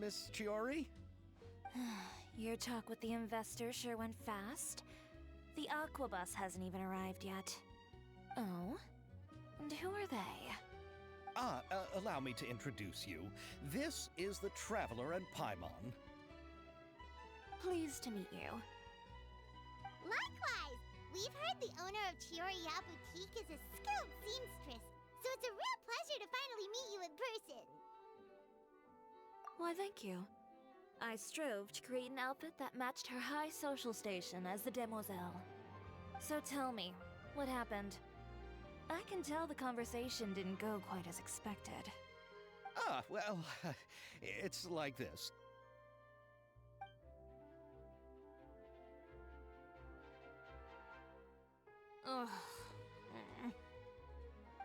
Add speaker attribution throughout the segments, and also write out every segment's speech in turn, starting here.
Speaker 1: Miss Chiori?
Speaker 2: Your talk with the investor sure went fast. The aqua bus hasn't even arrived yet. Oh? And who are they?
Speaker 1: Allow me to introduce you. This is the Traveler and Paimon.
Speaker 2: Pleased to meet you.
Speaker 3: Likewise! We've heard the owner of Chioriya Boutique is a skilled seamstress, so it's a real pleasure to finally meet you in person.
Speaker 2: Why, thank you. I strove to create an outfit that matched her high social station as the demoiselle. So tell me, what happened? I can tell the conversation didn't go quite as expected.
Speaker 1: Well, it's like this.
Speaker 2: Ugh.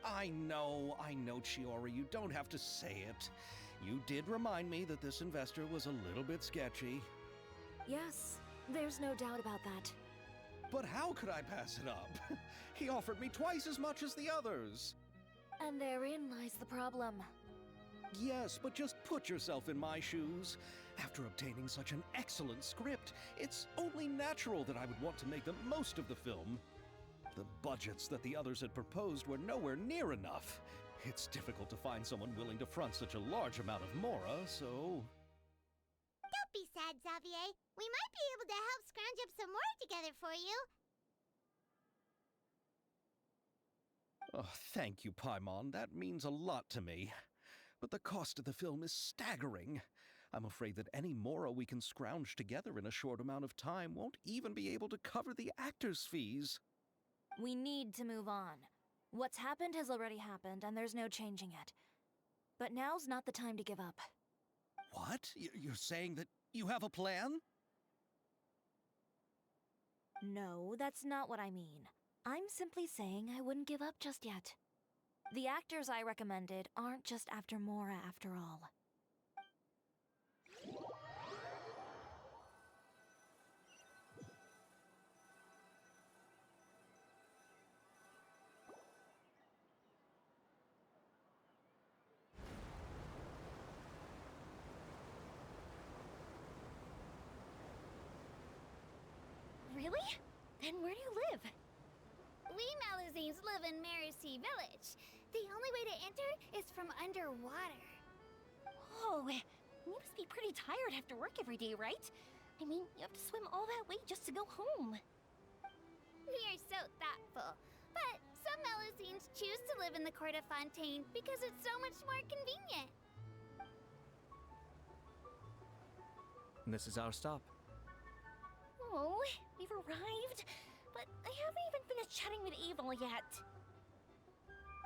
Speaker 1: I know, Chiori, you don't have to say it. You did remind me that this investor was a little bit sketchy.
Speaker 2: Yes, there's no doubt about that.
Speaker 1: But how could I pass it up? He offered me twice as much as the others.
Speaker 2: And therein lies the problem.
Speaker 1: Yes, but just put yourself in my shoes. After obtaining such an excellent script, it's only natural that I would want to make the most of the film. The budgets that the others had proposed were nowhere near enough. It's difficult to find someone willing to front such a large amount of mora, so...
Speaker 3: Don't be sad, Xavier. We might be able to help scrounge up some more together for you.
Speaker 1: Oh, thank you, Paimon. That means a lot to me. But the cost of the film is staggering. I'm afraid that any mora we can scrounge together in a short amount of time won't even be able to cover the actors' fees.
Speaker 2: We need to move on. What's happened has already happened, and there's no changing it. But now's not the time to give up.
Speaker 1: What? You're saying that you have a plan?
Speaker 2: No, that's not what I mean. I'm simply saying I wouldn't give up just yet. The actors I recommended aren't just after Mora after all.
Speaker 4: Really? Then where do you live?
Speaker 3: We Melusines live in Marcy Village. The only way to enter is from underwater.
Speaker 4: Oh, you must be pretty tired after work every day, right? I mean, you have to swim all that way just to go home.
Speaker 3: We are so thoughtful. But some Melusines choose to live in the Court of Fontaine because it's so much more convenient.
Speaker 5: This is our stop.
Speaker 4: Oh, we've arrived, but I haven't even finished chatting with Aval yet.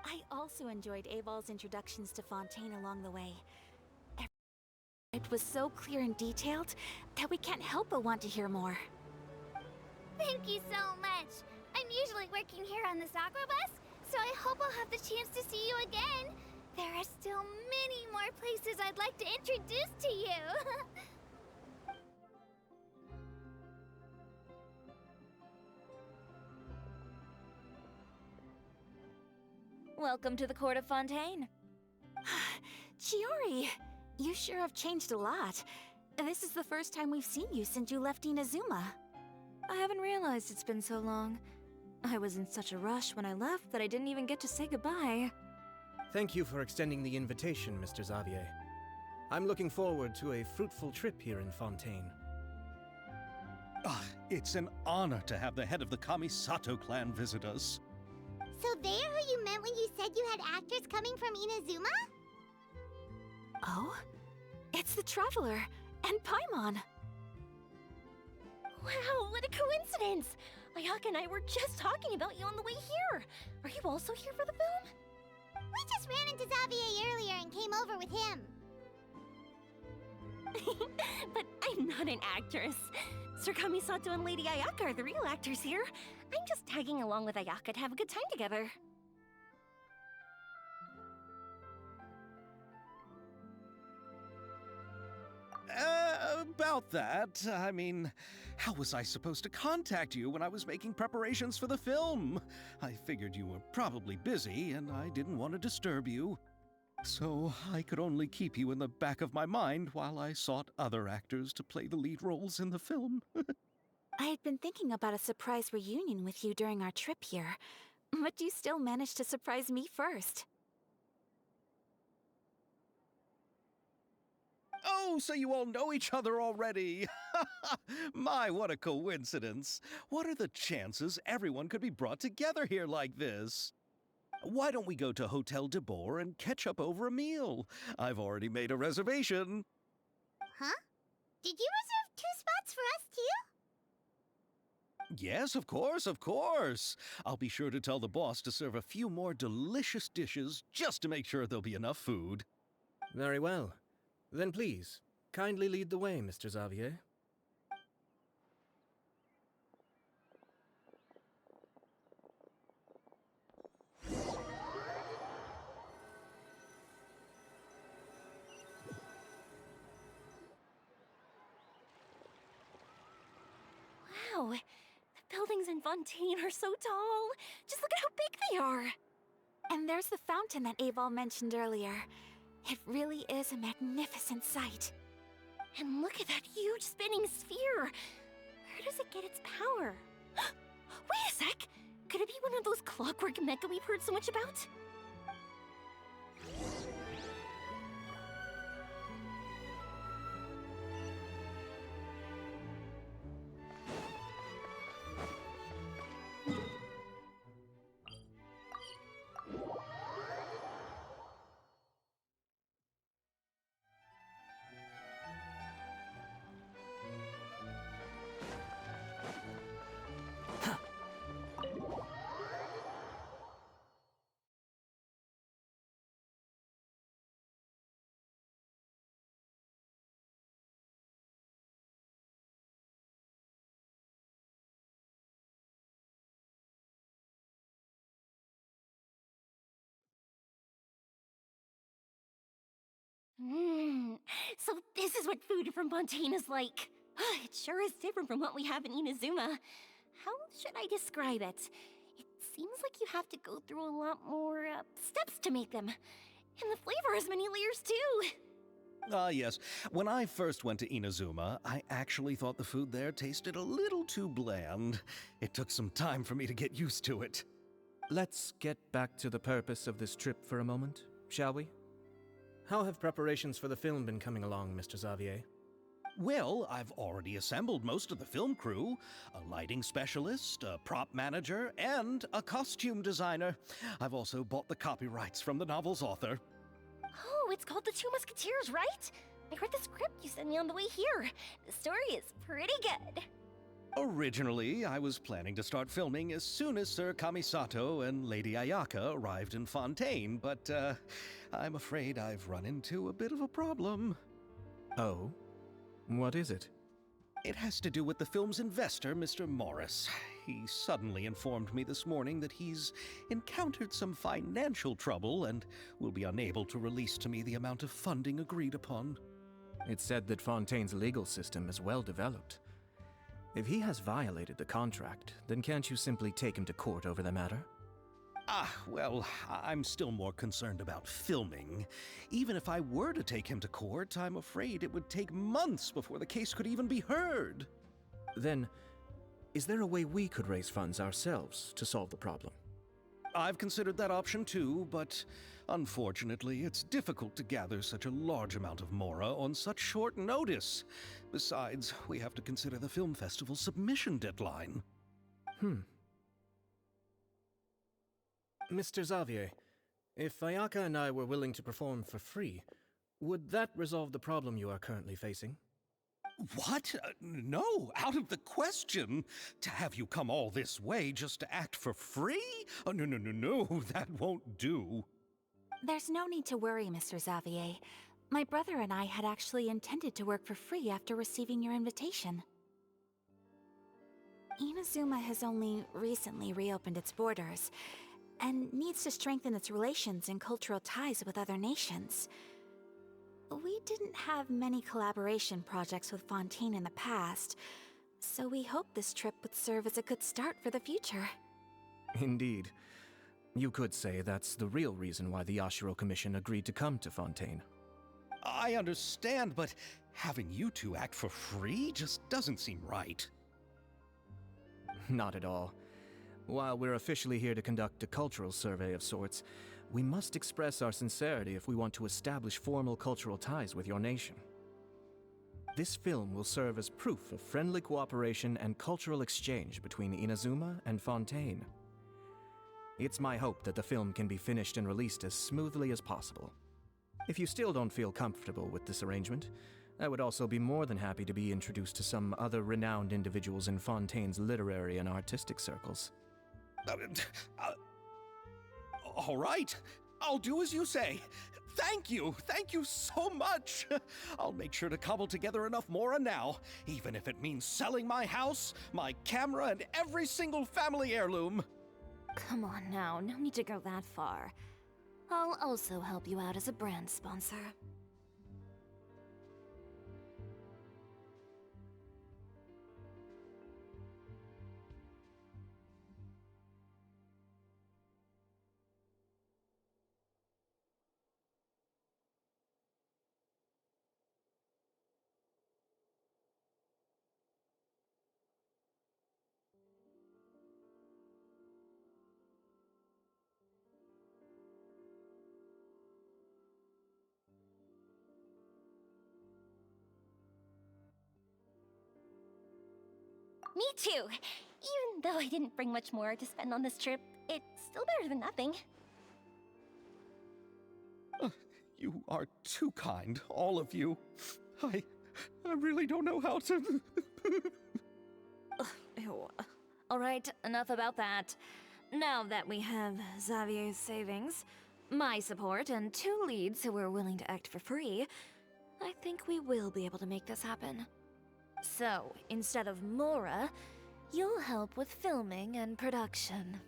Speaker 4: I also enjoyed Aval's introductions to Fontaine along the way. It was so clear and detailed that we can't help but want to hear more.
Speaker 3: Thank you so much. I'm usually working here on this aqua bus, so I hope I'll have the chance to see you again. There are still many more places I'd like to introduce to you.
Speaker 2: Welcome to the Court of Fontaine.
Speaker 4: Chiori, you sure have changed a lot. This is the first time we've seen you since you left Inazuma.
Speaker 2: I haven't realized it's been so long. I was in such a rush when I left that I didn't even get to say goodbye.
Speaker 5: Thank you for extending the invitation, Mr. Xavier. I'm looking forward to a fruitful trip here in Fontaine.
Speaker 1: It's an honor to have the head of the Kamisato clan visit us.
Speaker 3: So they're who you meant when you said you had actors coming from Inazuma?
Speaker 4: Oh? It's the Traveler and Paimon. Wow, what a coincidence! Ayaka and I were just talking about you on the way here. Are you also here for the film?
Speaker 3: We just ran into Xavier earlier and came over with him.
Speaker 4: But I'm not an actress. Sir Kamisato and Lady Ayaka are the real actors here. I'm just tagging along with Ayaka to have a good time together.
Speaker 1: About that, I mean, how was I supposed to contact you when I was making preparations for the film? I figured you were probably busy, and I didn't want to disturb you. So I could only keep you in the back of my mind while I sought other actors to play the lead roles in the film.
Speaker 4: I had been thinking about a surprise reunion with you during our trip here, but you still managed to surprise me first.
Speaker 1: Oh, so you all know each other already! My, what a coincidence! What are the chances everyone could be brought together here like this? Why don't we go to Hotel de Boer and catch up over a meal? I've already made a reservation.
Speaker 3: Huh? Did you reserve 2 spots for us too?
Speaker 1: Yes, of course, of course. I'll be sure to tell the boss to serve a few more delicious dishes just to make sure there'll be enough food.
Speaker 5: Very well. Then please, kindly lead the way, Mr. Xavier.
Speaker 4: Wow, the buildings in Fontaine are so tall. Just look at how big they are. And there's the fountain that Aval mentioned earlier. It really is a magnificent sight. And look at that huge spinning sphere. Where does it get its power? Wait a sec! Could it be one of those clockwork mecha we've heard so much about? So this is what food from Fontaine is like. It sure is different from what we have in Inazuma. How should I describe it? It seems like you have to go through a lot more steps to make them. And the flavor has many layers too.
Speaker 1: Ah, yes. When I first went to Inazuma, I actually thought the food there tasted a little too bland. It took some time for me to get used to it.
Speaker 5: Let's get back to the purpose of this trip for a moment, shall we? How have preparations for the film been coming along, Mr. Xavier?
Speaker 1: Well, I've already assembled most of the film crew, a lighting specialist, a prop manager, and a costume designer. I've also bought the copyrights from the novel's author.
Speaker 4: Oh, it's called The Two Musketeers, right? I read the script you sent me on the way here. The story is pretty good.
Speaker 1: Originally, I was planning to start filming as soon as Sir Kamisato and Lady Ayaka arrived in Fontaine, but I'm afraid I've run into a bit of a problem.
Speaker 5: Oh? What is it?
Speaker 1: It has to do with the film's investor, Mr. Morris. He suddenly informed me this morning that he's encountered some financial trouble and will be unable to release to me the amount of funding agreed upon.
Speaker 5: It's said that Fontaine's legal system is well developed. If he has violated the contract, then can't you simply take him to court over the matter?
Speaker 1: Well, I'm still more concerned about filming. Even if I were to take him to court, I'm afraid it would take months before the case could even be heard.
Speaker 5: Then, is there a way we could raise funds ourselves to solve the problem?
Speaker 1: I've considered that option too, but unfortunately, it's difficult to gather such a large amount of mora on such short notice. Besides, we have to consider the film festival's submission deadline.
Speaker 5: Mr. Xavier, if Ayaka and I were willing to perform for free, would that resolve the problem you are currently facing?
Speaker 1: What? No, out of the question. To have you come all this way just to act for free? Oh, no, that won't do.
Speaker 4: There's no need to worry, Mr. Xavier. My brother and I had actually intended to work for free after receiving your invitation. Inazuma has only recently reopened its borders, and needs to strengthen its relations and cultural ties with other nations. We didn't have many collaboration projects with Fontaine in the past, so we hoped this trip would serve as a good start for the future.
Speaker 5: Indeed. You could say that's the real reason why the Yashiro Commission agreed to come to Fontaine.
Speaker 1: I understand, but having you two act for free just doesn't seem right.
Speaker 5: Not at all. While we're officially here to conduct a cultural survey of sorts, we must express our sincerity if we want to establish formal cultural ties with your nation. This film will serve as proof of friendly cooperation and cultural exchange between Inazuma and Fontaine. It's my hope that the film can be finished and released as smoothly as possible. If you still don't feel comfortable with this arrangement, I would also be more than happy to be introduced to some other renowned individuals in Fontaine's literary and artistic circles.
Speaker 1: All right, I'll do as you say. Thank you so much. I'll make sure to cobble together enough mora now, even if it means selling my house, my camera, and every single family heirloom.
Speaker 2: Come on now, no need to go that far. I'll also help you out as a brand sponsor.
Speaker 4: Me too! Even though I didn't bring much more to spend on this trip, it's still better than nothing.
Speaker 1: You are too kind, all of you. I really don't know how to...
Speaker 2: Ew. Alright, enough about that. Now that we have Xavier's savings, my support, and 2 leads who are willing to act for free, I think we will be able to make this happen. So, instead of Mora, you'll help with filming and production.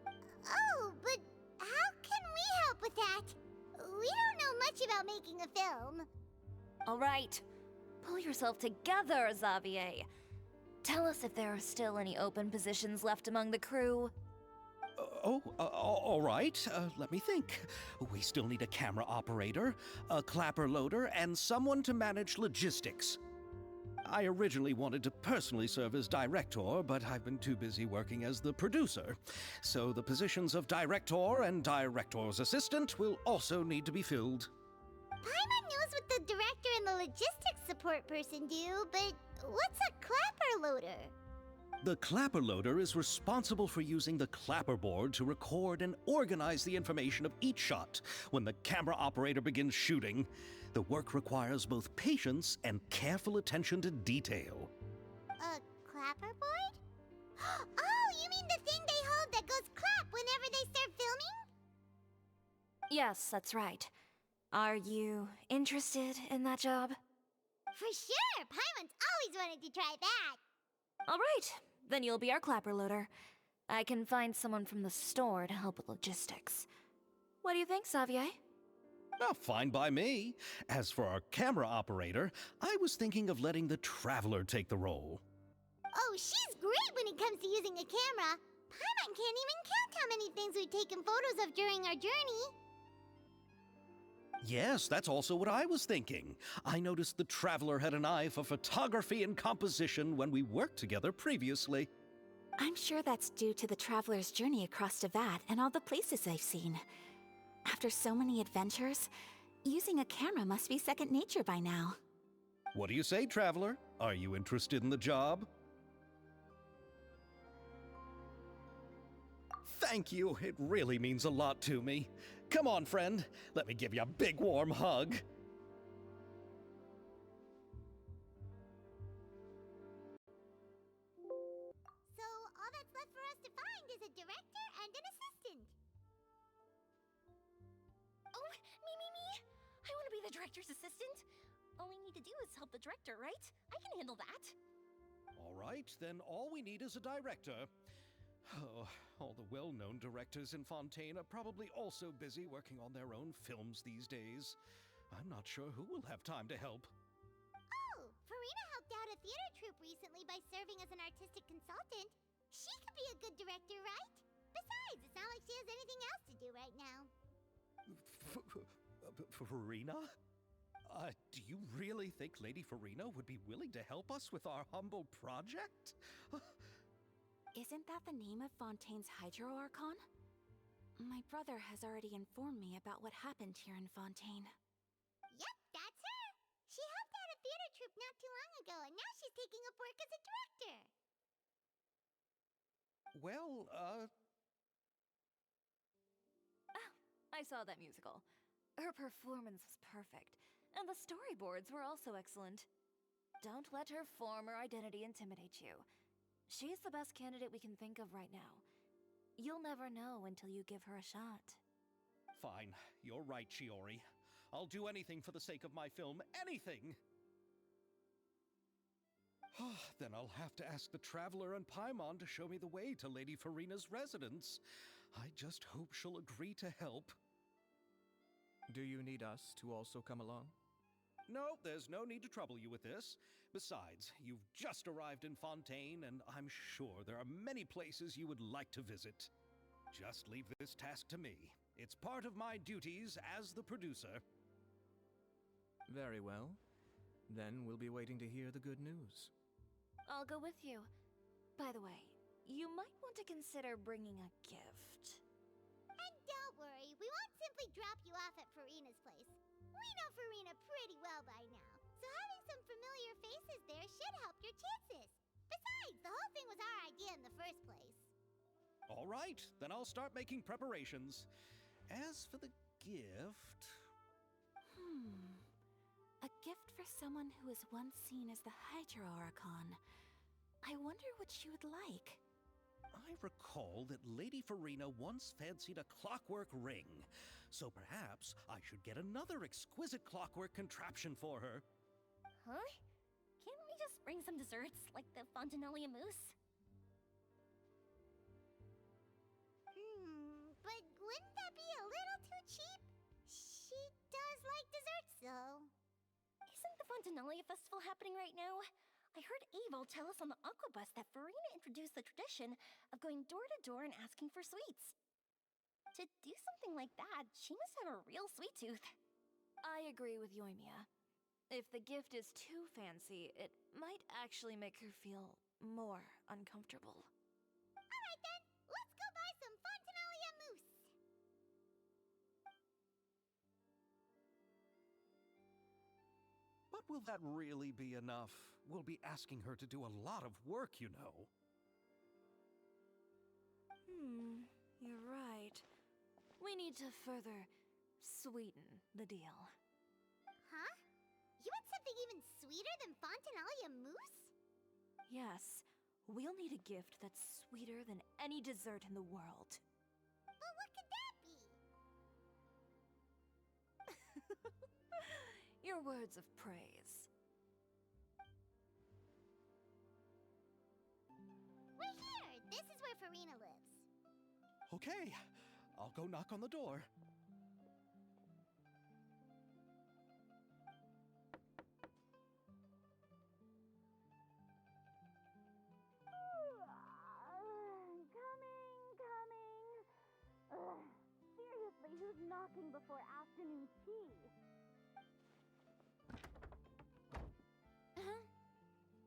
Speaker 3: Oh, but how can we help with that? We don't know much about making a film.
Speaker 2: Alright, pull yourself together, Xavier. Tell us if there are still any open positions left among the crew.
Speaker 1: All right. Let me think. We still need a camera operator, a clapper loader, and someone to manage logistics. I originally wanted to personally serve as director, but I've been too busy working as the producer. So the positions of director and director's assistant will also need to be filled.
Speaker 3: Paimon knows what the director and the logistics support person do, but what's a clapper loader?
Speaker 1: The clapper loader is responsible for using the clapper board to record and organize the information of each shot when the camera operator begins shooting. The work requires both patience and careful attention to detail.
Speaker 3: A clapper board? Oh, you mean the thing they hold that goes clap whenever they start filming?
Speaker 2: Yes, that's right. Are you interested in that job?
Speaker 3: For sure! Paimon's always wanted to try that!
Speaker 2: Alright, then you'll be our clapper loader. I can find someone from the store to help with logistics. What do you think, Xavier?
Speaker 1: Oh, fine by me. As for our camera operator, I was thinking of letting the Traveler take the role.
Speaker 3: Oh, she's great when it comes to using a camera. Paimon can't even count how many things we've taken photos of during our journey.
Speaker 1: Yes, that's also what I was thinking. I noticed the Traveler had an eye for photography and composition when we worked together previously.
Speaker 4: I'm sure that's due to the traveler's journey across Devat and all the places I've seen. After so many adventures, using a camera must be second nature by now.
Speaker 1: What do you say, Traveler? Are you interested in the job? Thank you. It really means a lot to me. Come on, friend. Let me give you a big warm hug.
Speaker 3: So, all that's left for us to find is a director and an assistant.
Speaker 4: Oh, me! I want to be the director's assistant. All we need to do is help the director, right? I can handle that.
Speaker 1: All right, then all we need is a director. Oh, all the well-known directors in Fontaine are probably also busy working on their own films these days. I'm not sure who will have time to help.
Speaker 3: Oh, Farina helped out a theater troupe recently by serving as an artistic consultant. She could be a good director, right? Besides, it's not like she has anything else to do right now.
Speaker 1: Farina? Do you really think Lady Farina would be willing to help us with our humble project?
Speaker 4: Isn't that the name of Fontaine's Hydro Archon? My brother has already informed me about what happened here in Fontaine.
Speaker 3: Yep, that's her. She helped out a theater troupe not too long ago, and now she's taking up work as a director.
Speaker 1: Well,
Speaker 2: I saw that musical. Her performance was perfect, and the storyboards were also excellent. Don't let her form or identity intimidate you. She's the best candidate we can think of right now. You'll never know until you give her a shot.
Speaker 1: fine. You're right, Shiori. I'll do anything for the sake of my film. Anything! Then I'll have to ask the Traveler and Paimon to show me the way to Lady Farina's residence. I just hope she'll agree to help.
Speaker 5: Do you need us to also come along?
Speaker 1: No, there's no need to trouble you with this. Besides, you've just arrived in Fontaine, and I'm sure there are many places you would like to visit. Just leave this task to me. It's part of my duties as the producer.
Speaker 5: Very well. Then we'll be waiting to hear the good news.
Speaker 2: I'll go with you. By the way, you might want to consider bringing a gift.
Speaker 3: And don't worry, we won't simply drop you off at Farina's place. We know Farina pretty well by now, so having some familiar faces there should help your chances. Besides, the whole thing was our idea in the first place.
Speaker 1: All right, then I'll start making preparations. As for the gift...
Speaker 4: A gift for someone who was once seen as the Hydro Archon. I wonder what she would like.
Speaker 1: I recall that Lady Farina once fancied a clockwork ring, so perhaps I should get another exquisite clockwork contraption for her.
Speaker 4: Huh? Can't we just bring some desserts, like the Fontinalia mousse?
Speaker 3: But wouldn't that be a little too cheap? She does like desserts, though.
Speaker 4: Isn't the Fontinalia festival happening right now? I heard Abel tell us on the Aquabus that Farina introduced the tradition of going door to door and asking for sweets. To do something like that, she must have a real sweet tooth.
Speaker 2: I agree with Yoimiya. If the gift is too fancy, it might actually make her feel more uncomfortable.
Speaker 3: Alright then, let's go buy some Fontinalia mousse.
Speaker 1: But will that really be enough? We'll be asking her to do a lot of work, you know.
Speaker 2: You're right. We need to further sweeten the deal.
Speaker 3: Huh? You want something even sweeter than Fontinalia mousse?
Speaker 2: Yes, we'll need a gift that's sweeter than any dessert in the world.
Speaker 3: But what could that be?
Speaker 2: Your words of praise.
Speaker 3: We're here! This is where Farina lives.
Speaker 1: Okay, I'll go knock on the door.
Speaker 3: Coming. Seriously, who's knocking before afternoon tea?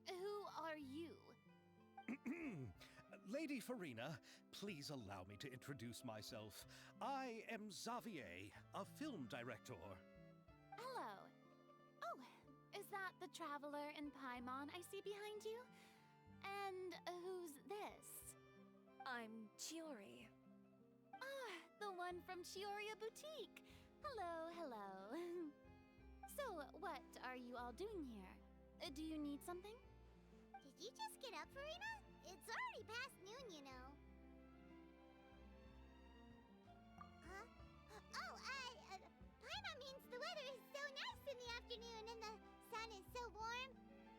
Speaker 4: Who are you?
Speaker 1: Lady Farina, please allow me to introduce myself. I am Xavier, a film director.
Speaker 4: Hello. Oh, is that the Traveler and Paimon I see behind you? And who's this?
Speaker 2: I'm Chiori.
Speaker 4: Ah, the one from Chioria Boutique. Hello, hello. So, what are you all doing here? Do you need something?
Speaker 3: Did you just get up, Farina? It's already past noon, you know. Huh? Oh, Paimon means the weather is so nice in the afternoon and the sun is so warm.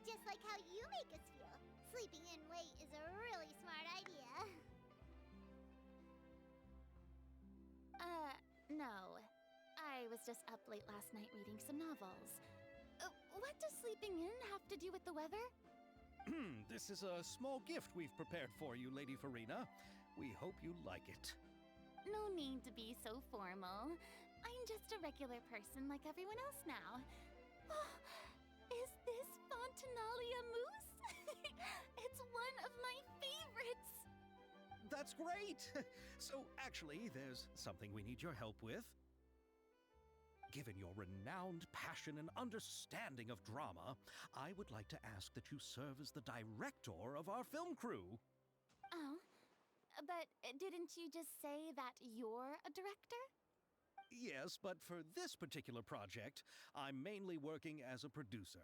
Speaker 3: Just like how you make us feel. Sleeping in late is a really smart idea.
Speaker 4: No. I was just up late last night reading some novels. What does sleeping in have to do with the weather?
Speaker 1: This is a small gift we've prepared for you, Lady Farina. We hope you like it.
Speaker 4: No need to be so formal. I'm just a regular person like everyone else now. Is this Fontinalia mousse? It's one of my favorites!
Speaker 1: That's great! So, actually, there's something we need your help with. Given your renowned passion and understanding of drama, I would like to ask that you serve as the director of our film crew.
Speaker 4: Oh, but didn't you just say that you're a director?
Speaker 1: Yes, but for this particular project, I'm mainly working as a producer.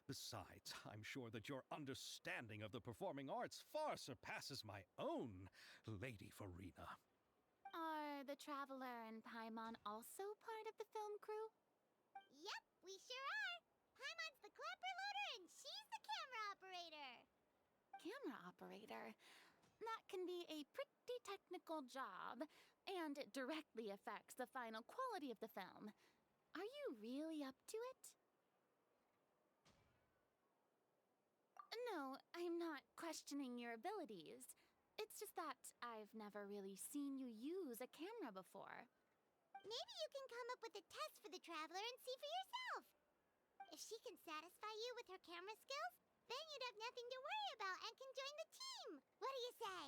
Speaker 1: Besides, I'm sure that your understanding of the performing arts far surpasses my own, Lady Farina.
Speaker 4: Are the Traveler and Paimon also part of the film crew?
Speaker 3: Yep, we sure are. Paimon's the clapper loader and she's the camera operator.
Speaker 4: Camera operator? That can be a pretty technical job, and it directly affects the final quality of the film. Are you really up to it? No, I'm not questioning your abilities. It's just that I've never really seen you use a camera before.
Speaker 3: Maybe you can come up with a test for the Traveler and see for yourself. If she can satisfy you with her camera skills, then you'd have nothing to worry about and can join the team. What do you say?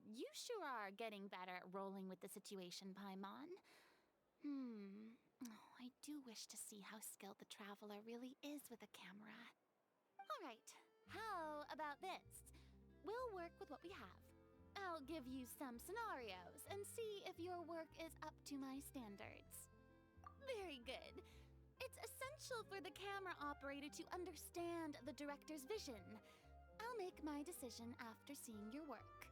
Speaker 4: You sure are getting better at rolling with the situation, Paimon. Oh, I do wish to see how skilled the Traveler really is with a camera. All right, how about this? We'll work with what we have. I'll give you some scenarios and see if your work is up to my standards. Very good. It's essential for the camera operator to understand the director's vision. I'll make my decision after seeing your work.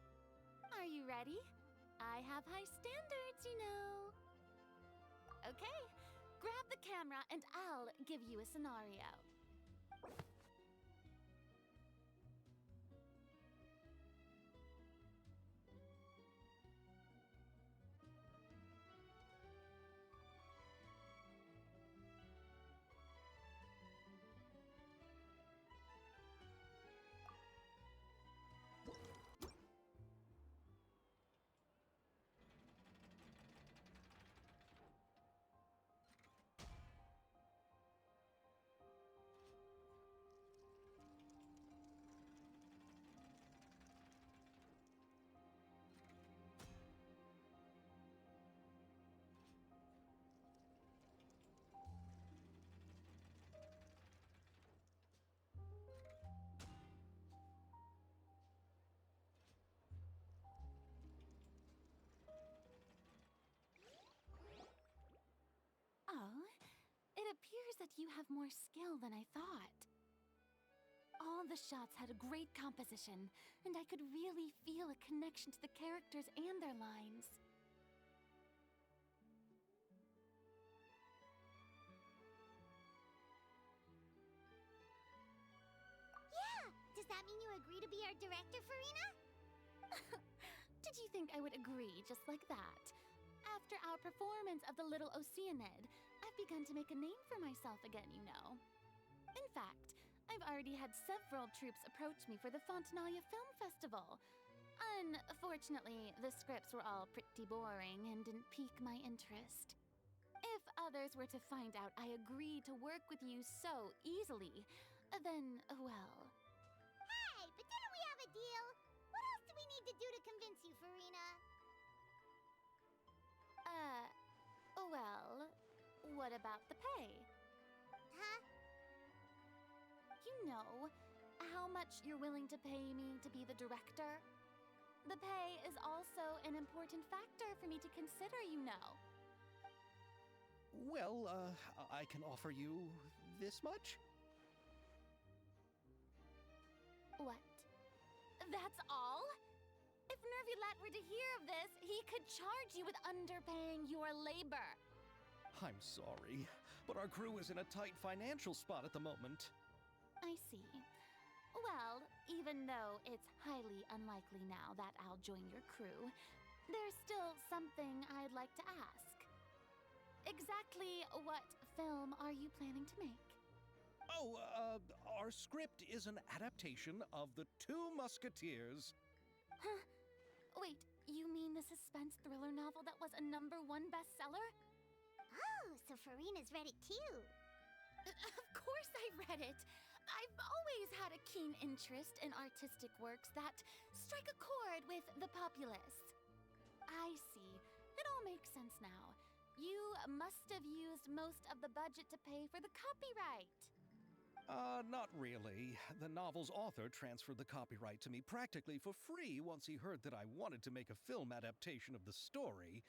Speaker 4: Are you ready? I have high standards, you know. Okay, grab the camera and I'll give you a scenario. Oh, it appears that you have more skill than I thought. All the shots had a great composition, and I could really feel a connection to the characters and their lines.
Speaker 3: Yeah! Does that mean you agree to be our director, Farina?
Speaker 4: Did you think I would agree just like that? After our performance of The Little Oceanid, I've begun to make a name for myself again, you know. In fact, I've already had several troops approach me for the Fontinalia Film Festival. Unfortunately, the scripts were all pretty boring and didn't pique my interest. If others were to find out I agreed to work with you so easily, then, well...
Speaker 3: Hey, but didn't we have a deal? What else do we need to do to convince you, Farina?
Speaker 4: Well, what about the pay?
Speaker 3: Huh?
Speaker 4: You know how much you're willing to pay me to be the director? The pay is also an important factor for me to consider, you know.
Speaker 1: Well, I can offer you this much?
Speaker 4: What? That's all? If Nervulet were to hear of this, he could charge you with underpaying your labor.
Speaker 1: I'm sorry, but our crew is in a tight financial spot at the moment.
Speaker 4: I see. Well, even though it's highly unlikely now that I'll join your crew, there's still something I'd like to ask. Exactly what film are you planning to make?
Speaker 1: Oh, our script is an adaptation of The Two Musketeers.
Speaker 4: Huh? Wait, you mean the suspense thriller novel that was a #1 bestseller?
Speaker 3: Oh, so Farina's read it too.
Speaker 4: Of course I read it. I've always had a keen interest in artistic works that strike a chord with the populace. I see. It all makes sense now. You must have used most of the budget to pay for the copyright.
Speaker 1: Not really. The novel's author transferred the copyright to me practically for free once he heard that I wanted to make a film adaptation of the story.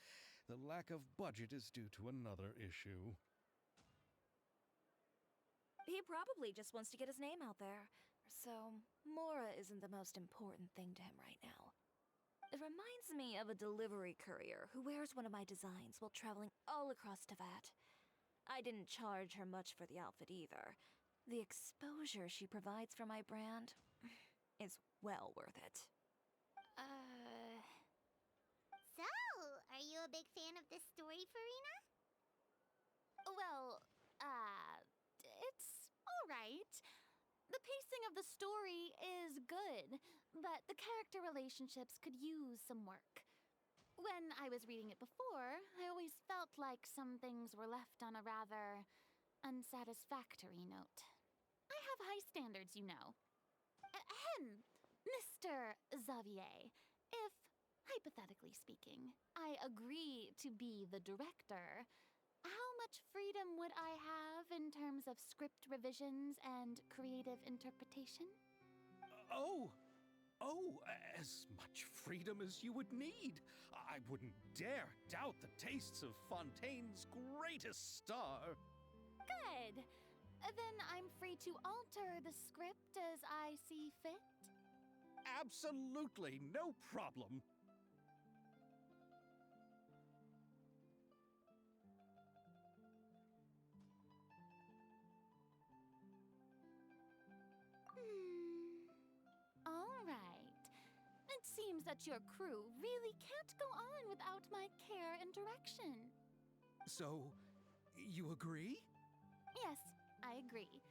Speaker 1: The lack of budget is due to another issue.
Speaker 2: He probably just wants to get his name out there. So, Mora isn't the most important thing to him right now. It reminds me of a delivery courier who wears one of my designs while traveling all across Teyvat. I didn't charge her much for the outfit either. The exposure she provides for my brand is well worth it.
Speaker 3: So, are you a big fan of this story, Farina?
Speaker 4: Well, it's alright. The pacing of the story is good, but the character relationships could use some work. When I was reading it before, I always felt like some things were left on a rather unsatisfactory note. I have high standards, you know. Ahem, Mr. Xavier, if, hypothetically speaking, I agree to be the director, how much freedom would I have in terms of script revisions and creative interpretation?
Speaker 1: Oh, as much freedom as you would need. I wouldn't dare doubt the tastes of Fontaine's greatest star.
Speaker 4: Good. Then I'm free to alter the script as I see fit.
Speaker 1: Absolutely no problem.
Speaker 4: All right. It seems that your crew really can't go on without my care and direction.
Speaker 1: So, you agree?
Speaker 4: Yes, I agree.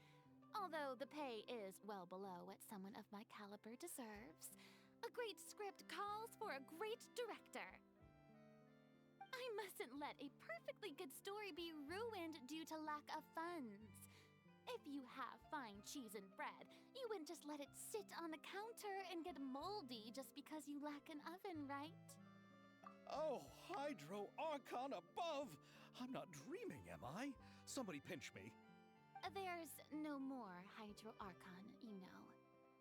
Speaker 4: Although the pay is well below what someone of my caliber deserves, a great script calls for a great director. I mustn't let a perfectly good story be ruined due to lack of funds. If you have fine cheese and bread, you wouldn't just let it sit on the counter and get moldy just because you lack an oven, right?
Speaker 1: Oh, Hydro Archon above! I'm not dreaming, am I? Somebody pinch me.
Speaker 4: There's no more Hydro Archon, you know.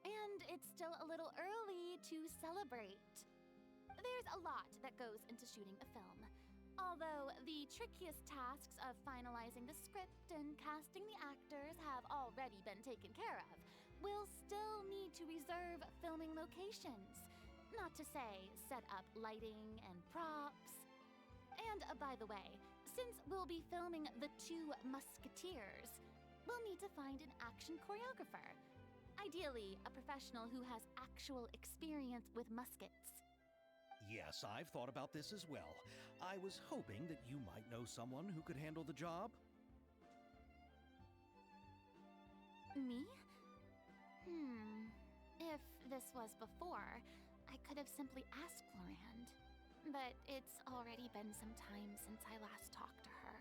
Speaker 4: And it's still a little early to celebrate. There's a lot that goes into shooting a film. Although the trickiest tasks of finalizing the script and casting the actors have already been taken care of, we'll still need to reserve filming locations. Not to say set up lighting and props. And by the way, since we'll be filming the 2 Musketeers, we'll need to find an action choreographer. Ideally, a professional who has actual experience with muskets.
Speaker 1: Yes, I've thought about this as well. I was hoping that you might know someone who could handle the job.
Speaker 4: Me? If this was before, I could have simply asked Florand. But it's already been some time since I last talked to her.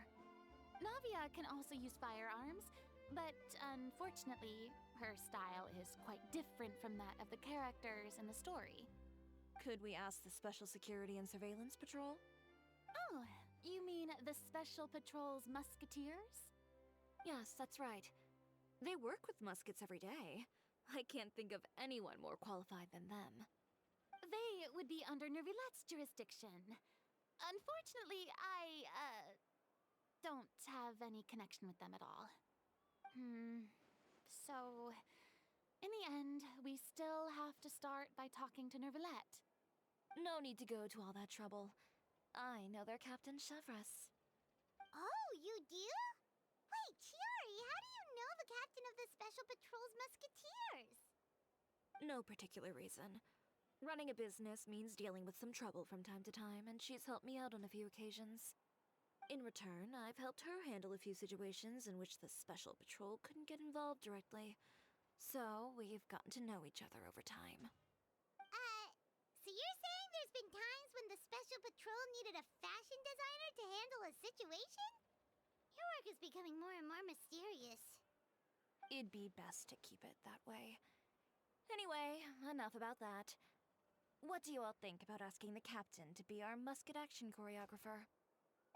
Speaker 4: Navia can also use firearms, but unfortunately, her style is quite different from that of the characters in the story.
Speaker 2: Could we ask the Special Security and Surveillance Patrol?
Speaker 4: Oh, you mean the Special Patrol's Musketeers?
Speaker 2: Yes, that's right. They work with muskets every day. I can't think of anyone more qualified than them.
Speaker 4: They would be under Nervilette's jurisdiction. Unfortunately, I, don't have any connection with them at all. So, in the end, we still have to start by talking to Nervilette.
Speaker 2: No need to go to all that trouble. I know their Captain Chevres.
Speaker 3: Oh, you do? Wait, Chiori, how do you know the captain of the Special Patrol's Musketeers?
Speaker 2: No particular reason. Running a business means dealing with some trouble from time to time, and she's helped me out on a few occasions. In return, I've helped her handle a few situations in which the Special Patrol couldn't get involved directly. So, we've gotten to know each other over time.
Speaker 3: So you're saying there's been times when the Special Patrol needed a fashion designer to handle a situation? Your work is becoming more and more mysterious.
Speaker 2: It'd be best to keep it that way. Anyway, enough about that. What do you all think about asking the captain to be our musket action choreographer?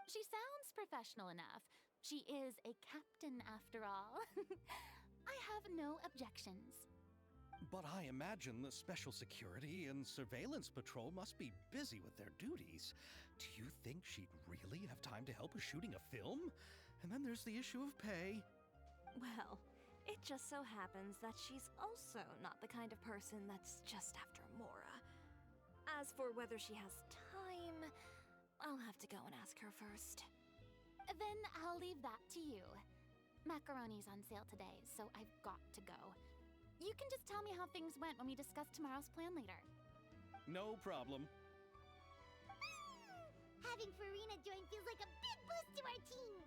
Speaker 4: She sounds professional enough. She is a captain after all. I have no objections.
Speaker 1: But I imagine the Special Security and Surveillance Patrol must be busy with their duties. Do you think she'd really have time to help us shooting a film? And then there's the issue of pay.
Speaker 2: Well, it just so happens that she's also not the kind of person that's just after Mora. As for whether she has time, I'll have to go and ask her first.
Speaker 4: Then I'll leave that to you. Macaroni's on sale today, so I've got to go. You can just tell me how things went when we discuss tomorrow's plan later.
Speaker 1: No problem.
Speaker 3: Having Farina join feels like a big boost to our team.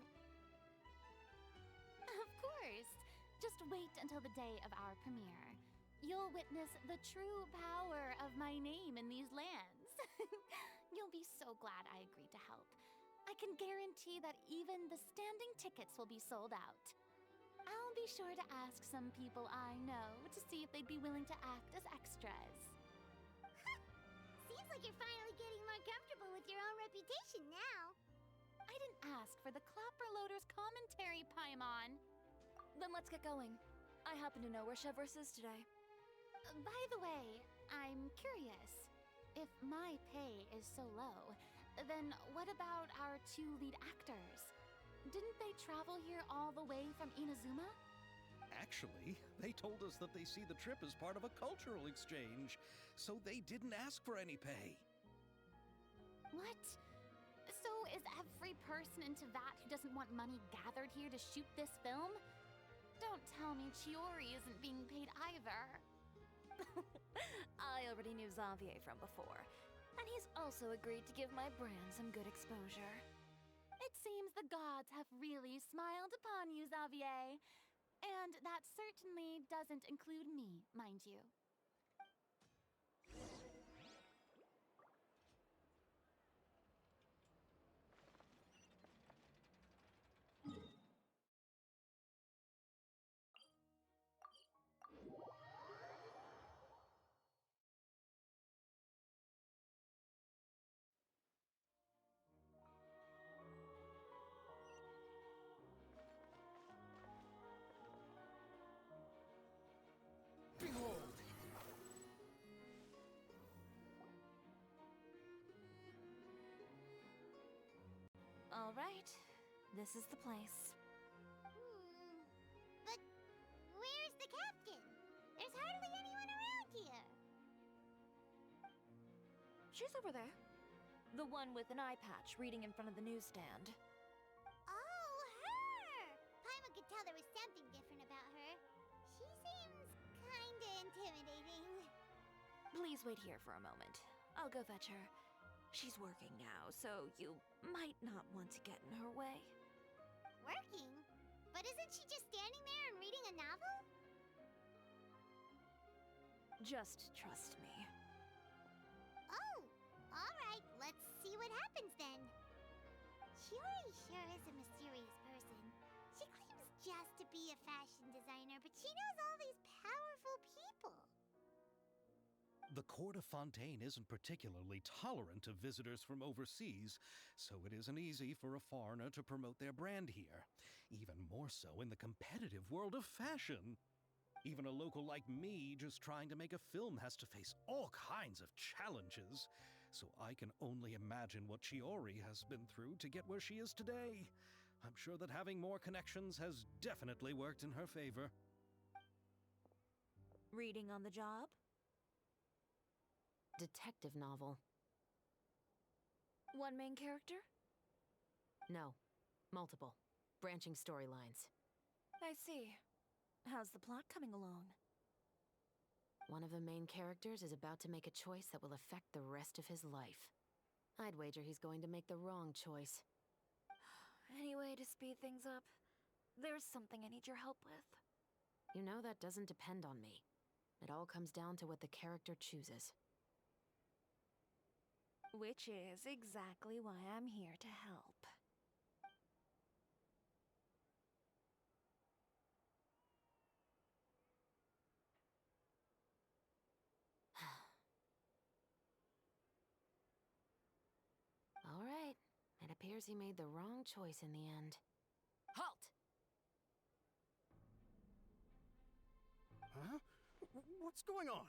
Speaker 4: Of course. Just wait until the day of our premiere. You'll witness the true power of my name in these lands. You'll be so glad I agreed to help. I can guarantee that even the standing tickets will be sold out. I'll be sure to ask some people I know to see if they'd be willing to act as extras.
Speaker 3: Seems like you're finally getting more comfortable with your own reputation now.
Speaker 4: I didn't ask for the Clapper Loader's commentary, Paimon.
Speaker 2: Then let's get going. I happen to know where Chevrolet is today.
Speaker 4: By the way, I'm curious. If my pay is so low, then what about our two lead actors? Didn't they travel here all the way from Inazuma?
Speaker 1: Actually, they told us that they see the trip as part of a cultural exchange, so they didn't ask for any pay.
Speaker 4: What? So is every person in Teyvat who doesn't want money gathered here to shoot this film? Don't tell me Chiori isn't being paid either.
Speaker 2: I already knew Xavier from before, and he's also agreed to give my brand some good exposure.
Speaker 4: It seems the gods have really smiled upon you, Xavier. And that certainly doesn't include me, mind you.
Speaker 5: Behold!
Speaker 2: All right, this is the place.
Speaker 3: But where's the captain? There's hardly anyone around here.
Speaker 2: She's over there. The one with an eye patch reading in front of the newsstand.
Speaker 3: Oh, her! Paimon could tell there was something different about her. She seems kinda intimidating.
Speaker 2: Please wait here for a moment. I'll go fetch her. She's working now, so you might not want to get in her way.
Speaker 3: Working? But isn't she just standing there and reading a novel?
Speaker 2: Just trust me.
Speaker 3: Oh, alright, let's see what happens then. Chiori sure is a mysterious person. She claims just to be a fashion designer, but she knows all these powerful people.
Speaker 1: The Court of Fontaine isn't particularly tolerant of visitors from overseas, so it isn't easy for a foreigner to promote their brand here. Even more so in the competitive world of fashion. Even a local like me just trying to make a film has to face all kinds of challenges. So I can only imagine what Chiori has been through to get where she is today. I'm sure that having more connections has definitely worked in her favor.
Speaker 2: Reading on the job?
Speaker 6: Detective novel.
Speaker 2: One main character?
Speaker 6: No. Multiple. Branching storylines.
Speaker 2: I see. How's the plot coming along?
Speaker 6: One of the main characters is about to make a choice that will affect the rest of his life. I'd wager he's going to make the wrong choice.
Speaker 2: Any way to speed things up? There's something I need your help with.
Speaker 6: You know that doesn't depend on me. It all comes down to what the character chooses.
Speaker 2: Which is exactly why I'm here to help.
Speaker 6: All right. It appears he made the wrong choice in the end. Halt!
Speaker 7: Huh? What's going on?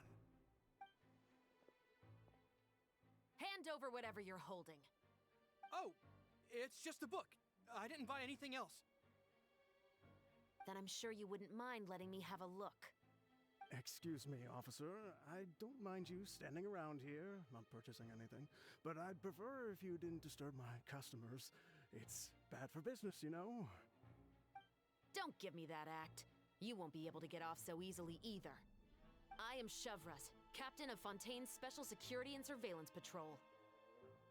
Speaker 6: Hand over whatever you're holding.
Speaker 8: Oh, it's just a book. I didn't buy anything else.
Speaker 6: Then I'm sure you wouldn't mind letting me have a look.
Speaker 7: Excuse me, officer. I don't mind you standing around here, not purchasing anything, but I'd prefer if you didn't disturb my customers. It's bad for business, you know?
Speaker 6: Don't give me that act. You won't be able to get off so easily either. I am Chevras, Captain of Fontaine's Special Security and Surveillance Patrol.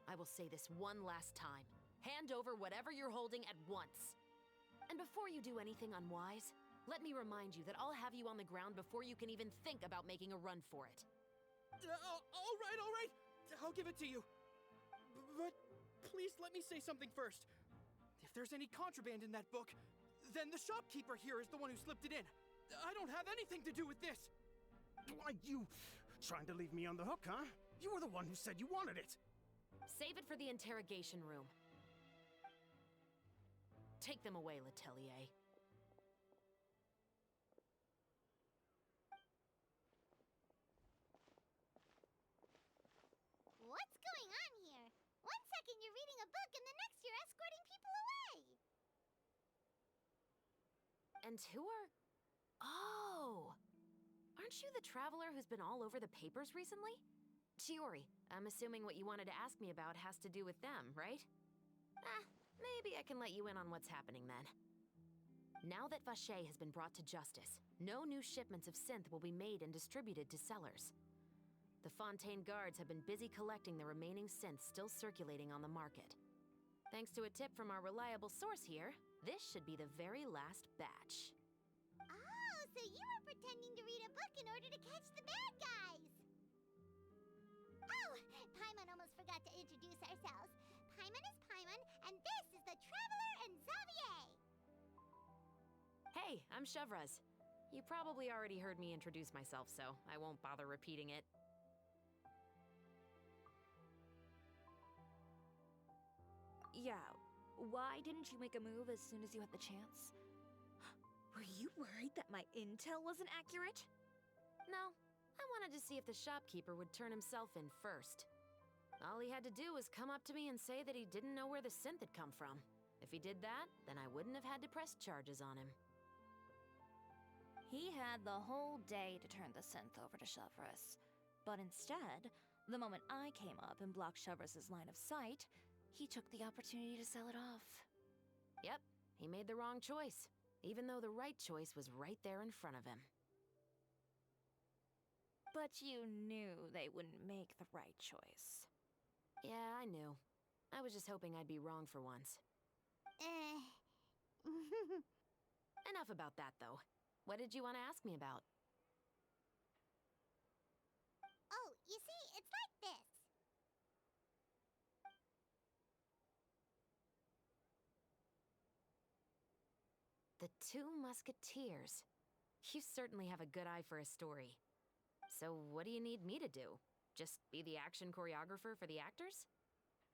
Speaker 6: I will say this one last time. Hand over whatever you're holding at once. And before you do anything unwise, let me remind you that I'll have you on the ground before you can even think about making a run for it.
Speaker 8: All right. I'll give it to you. But please let me say something first. If there's any contraband in that book, then the shopkeeper here is the one who slipped it in. I don't have anything to do with this.
Speaker 7: Why, you trying to leave me on the hook, huh? You were the one who said you wanted it.
Speaker 6: Save it for the interrogation room. Take them away, Letelier.
Speaker 3: What's going on here? One second you're reading a book and the next you're escorting people away.
Speaker 6: And who are... Oh! Aren't you the traveler who's been all over the papers recently? Chiori, I'm assuming what you wanted to ask me about has to do with them, right? Maybe I can let you in on what's happening then. Now that Vacher has been brought to justice, no new shipments of synth will be made and distributed to sellers. The Fontaine guards have been busy collecting the remaining synths still circulating on the market. Thanks to a tip from our reliable source here, this should be the very last batch.
Speaker 3: Oh, so you were pretending to read a book in order to catch the bad guys. Oh, Paimon almost forgot to introduce ourselves. Paimon is Paimon, and this is the Traveler and Xavier.
Speaker 6: Hey, I'm Chevras. You probably already heard me introduce myself, so I won't bother repeating it.
Speaker 2: Yeah, why didn't you make a move as soon as you had the chance? Were you worried that my intel wasn't accurate?
Speaker 6: No, I wanted to see if the shopkeeper would turn himself in first. All he had to do was come up to me and say that he didn't know where the synth had come from. If he did that, then I wouldn't have had to press charges on him.
Speaker 2: He had the whole day to turn the synth over to Chevras. But instead, the moment I came up and blocked Chevras' line of sight, he took the opportunity to sell it off.
Speaker 6: Yep, he made the wrong choice, even though the right choice was right there in front of him.
Speaker 2: But you knew they wouldn't make the right choice.
Speaker 6: Yeah, I knew. I was just hoping I'd be wrong for once. Enough about that, though. What did you want to ask me about?
Speaker 3: Oh, you see, it's like this.
Speaker 6: The Two Musketeers. You certainly have a good eye for a story. So what do you need me to do? Just be the action choreographer for the actors?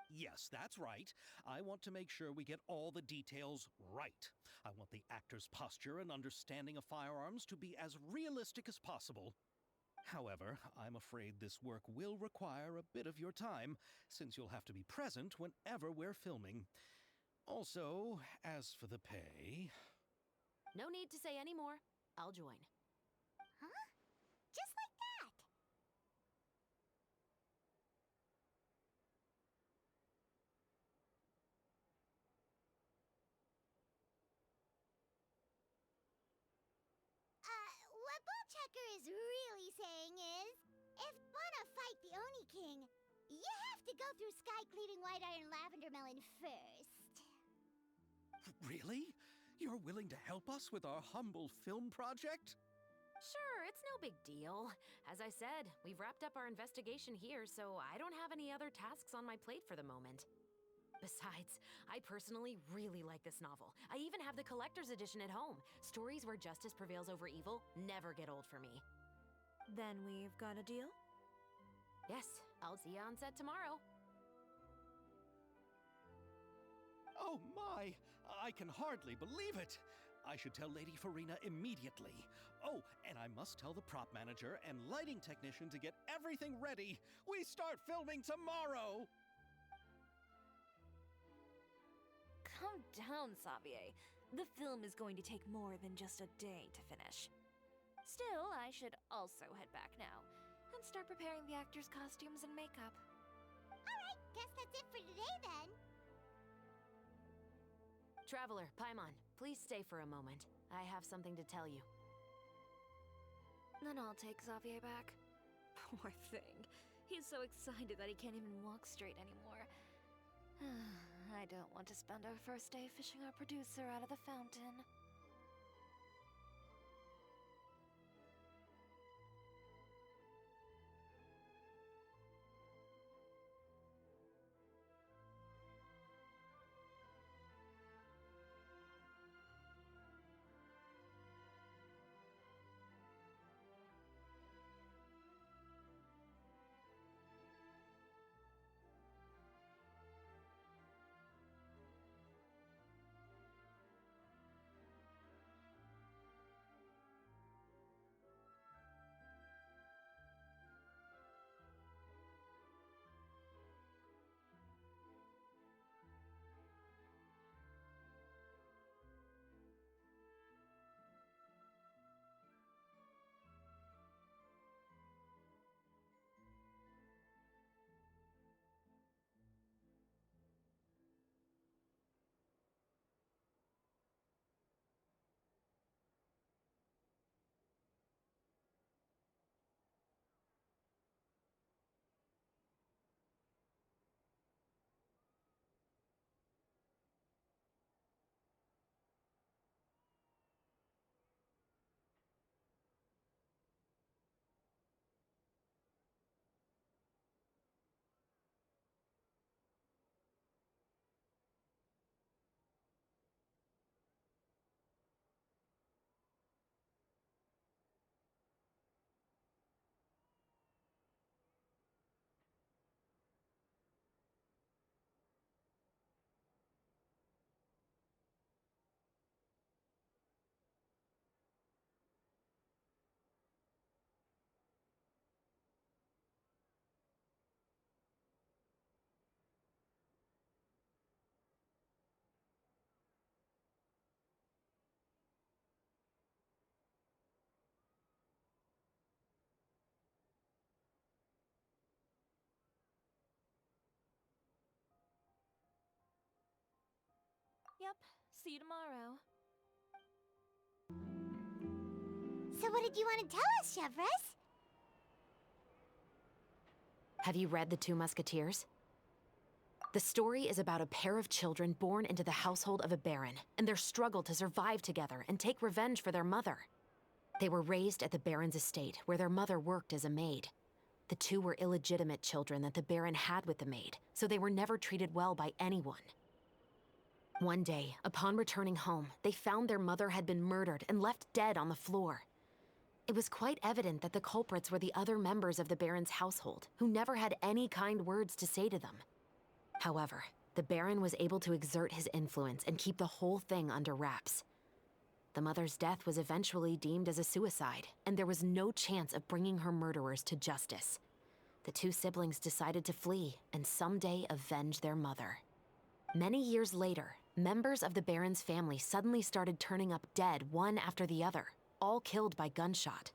Speaker 1: Yes, that's right. I want to make sure we get all the details right. I want the actor's posture and understanding of firearms to be as realistic as possible. However, I'm afraid this work will require a bit of your time, since you'll have to be present whenever we're filming. Also, as for the pay...
Speaker 6: No need to say any more. I'll join.
Speaker 3: Huh? Just like that. What Bullchecker is really saying is, if wanna fight the Oni King, you have to go through Sky Cleaning White Iron Lavender Melon first.
Speaker 1: Really? You're willing to help us with our humble film project?
Speaker 6: Sure, it's no big deal. As I said, we've wrapped up our investigation here, so I don't have any other tasks on my plate for the moment. Besides, I personally really like this novel. I even have the collector's edition at home. Stories where justice prevails over evil never get old for me.
Speaker 2: Then we've got a deal?
Speaker 6: Yes, I'll see you on set tomorrow.
Speaker 1: Oh my! I can hardly believe it! I should tell Lady Farina immediately. Oh, and I must tell the prop manager and lighting technician to get everything ready. We start filming tomorrow!
Speaker 2: Calm down, Xavier. The film is going to take more than just a day to finish. Still, I should also head back now and start preparing the actors' costumes and makeup.
Speaker 3: Alright, guess that's it for today then.
Speaker 6: Traveler, Paimon, please stay for a moment. I have something to tell you.
Speaker 2: Then I'll take Xavier back. Poor thing. He's so excited that he can't even walk straight anymore. I don't want to spend our first day fishing our producer out of the fountain. Yep, see you tomorrow.
Speaker 3: So what did you want to tell us, Chevres?
Speaker 6: Have you read The Two Musketeers? The story is about a pair of children born into the household of a baron, and their struggle to survive together and take revenge for their mother. They were raised at the baron's estate, where their mother worked as a maid. The two were illegitimate children that the baron had with the maid, so they were never treated well by anyone. One day, upon returning home, they found their mother had been murdered and left dead on the floor. It was quite evident that the culprits were the other members of the baron's household, who never had any kind words to say to them. However, the baron was able to exert his influence and keep the whole thing under wraps. The mother's death was eventually deemed as a suicide, and there was no chance of bringing her murderers to justice. The two siblings decided to flee and someday avenge their mother. Many years later, members of the baron's family suddenly started turning up dead one after the other, all killed by gunshot.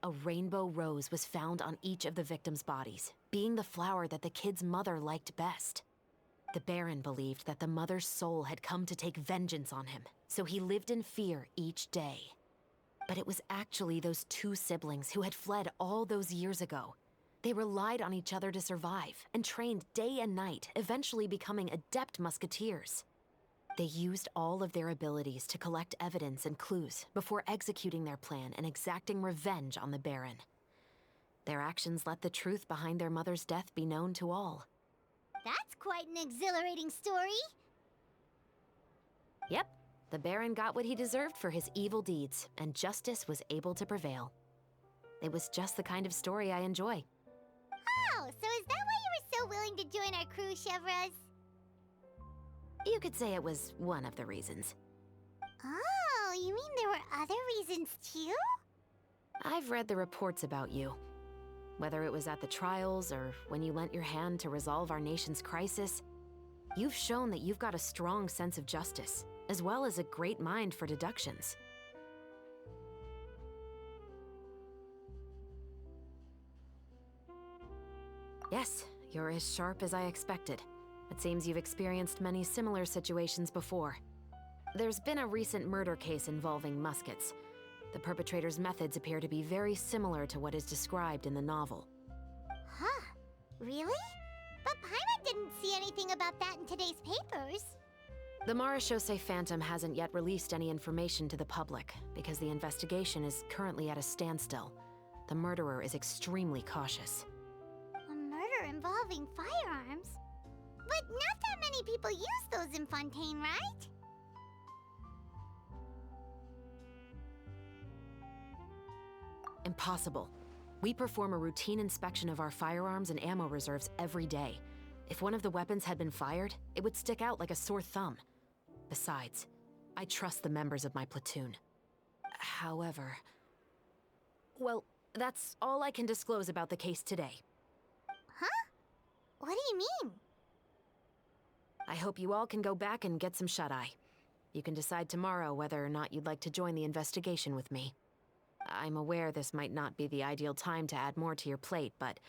Speaker 6: A rainbow rose was found on each of the victims' bodies, being the flower that the kid's mother liked best. The baron believed that the mother's soul had come to take vengeance on him, so he lived in fear each day. But it was actually those two siblings who had fled all those years ago. They relied on each other to survive and trained day and night, eventually becoming adept musketeers. They used all of their abilities to collect evidence and clues before executing their plan and exacting revenge on the Baron. Their actions let the truth behind their mother's death be known to all.
Speaker 3: That's quite an exhilarating story.
Speaker 6: Yep, the Baron got what he deserved for his evil deeds, and justice was able to prevail. It was just the kind of story I enjoy.
Speaker 3: Oh, so is that why you were so willing to join our crew, Chevraz?
Speaker 6: You could say it was one of the reasons.
Speaker 3: Oh, you mean there were other reasons too?
Speaker 6: I've read the reports about you. Whether it was at the trials or when you lent your hand to resolve our nation's crisis, you've shown that you've got a strong sense of justice, as well as a great mind for deductions. Yes, you're as sharp as I expected. It seems you've experienced many similar situations before. There's been a recent murder case involving Muskets. The perpetrator's methods appear to be very similar to what is described in the novel.
Speaker 3: Huh? Really? But Paimon didn't see anything about that in today's papers.
Speaker 6: The Marechaussee Phantom hasn't yet released any information to the public because the investigation is currently at a standstill. The murderer is extremely cautious.
Speaker 3: A murder involving firearms? But not that many people use those in Fontaine, right?
Speaker 6: Impossible. We perform a routine inspection of our firearms and ammo reserves every day. If one of the weapons had been fired, it would stick out like a sore thumb. Besides, I trust the members of my platoon. However... Well, that's all I can disclose about the case today.
Speaker 3: Huh? What do you mean?
Speaker 6: I hope you all can go back and get some shut-eye. You can decide tomorrow whether or not you'd like to join the investigation with me. I'm aware this might not be the ideal time to add more to your plate, but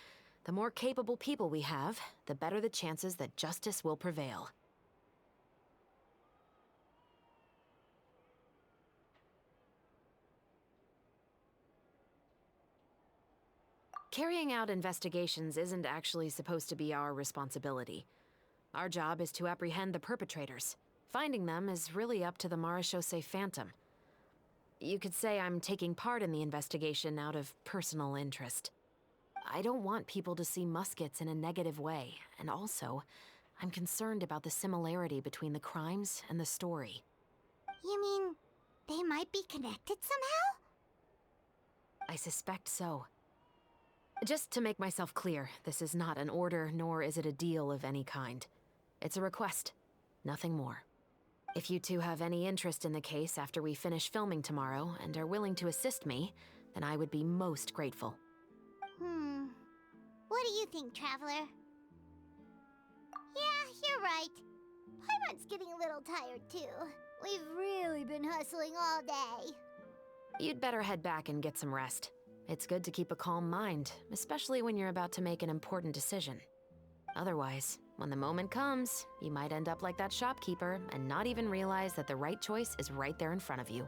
Speaker 6: the more capable people we have, the better the chances that justice will prevail. Carrying out investigations isn't actually supposed to be our responsibility. Our job is to apprehend the perpetrators. Finding them is really up to the Marechaussee Phantom. You could say I'm taking part in the investigation out of personal interest. I don't want people to see Muskets in a negative way, and also, I'm concerned about the similarity between the crimes and the story.
Speaker 3: You mean they might be connected somehow?
Speaker 6: I suspect so. Just to make myself clear, this is not an order, nor is it a deal of any kind. It's a request, nothing more. If you two have any interest in the case after we finish filming tomorrow and are willing to assist me, then I would be most grateful.
Speaker 3: What do you think, Traveler? Yeah, you're right. Paimon's getting a little tired, too. We've really been hustling all day.
Speaker 6: You'd better head back and get some rest. It's good to keep a calm mind, especially when you're about to make an important decision. Otherwise, when the moment comes, you might end up like that shopkeeper and not even realize that the right choice is right there in front of you.